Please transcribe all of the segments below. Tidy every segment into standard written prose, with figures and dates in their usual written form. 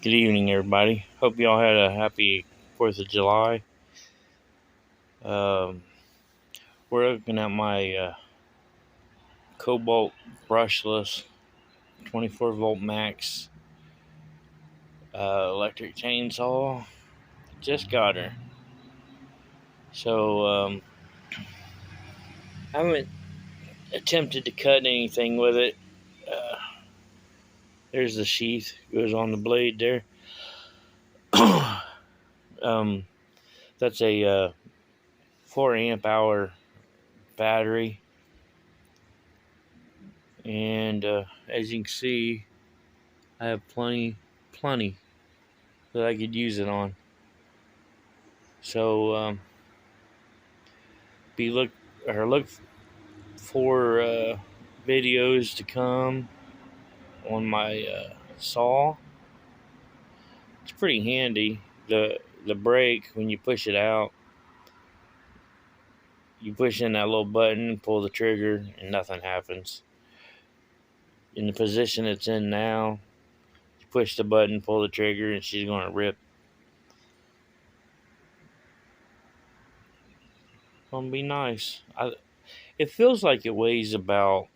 Good evening, everybody. Hope y'all had a happy 4th of July. Um, we're looking at my Kobalt Brushless 24 volt max electric chainsaw. Just got her. So, I haven't attempted to cut anything with it. Uh, there's the sheath, goes on the blade there. um, that's a 4 amp hour battery. And as you can see, I have plenty that I could use it on. So look for videos to come on my saw. It's pretty handy. The brake, when you push it out, you push in that little button, pull the trigger, and nothing happens. In the position it's in now, you push the button, pull the trigger, and she's going to rip. Gonna be nice. It feels like it weighs about,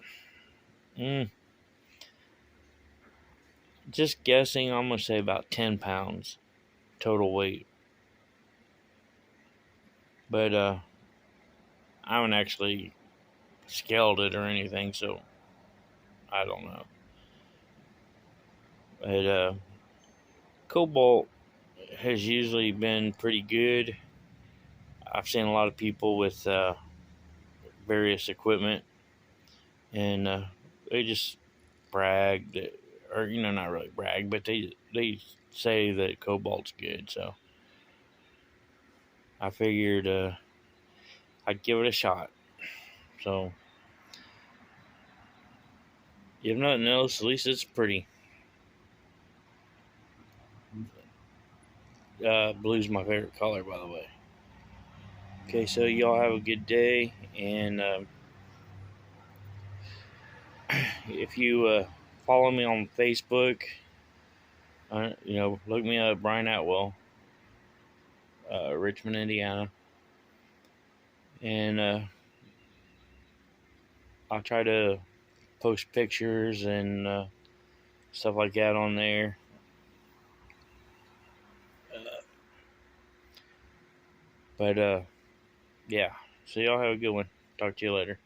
just guessing, I'm gonna say about 10 pounds total weight. But I haven't actually scaled it or anything, so I don't know. But Kobalt has usually been pretty good. I've seen a lot of people with various equipment, and they just brag that, or not really brag, but they say that Kobalt's good. So I figured I'd give it a shot. So if nothing else, at least it's pretty. Blue's my favorite color, by the way. Okay, so y'all have a good day, and if you follow me on Facebook, look me up, Brian Atwell, Richmond, Indiana, and I'll try to post pictures and stuff like that on there. But yeah, so y'all have a good one. Talk to you later.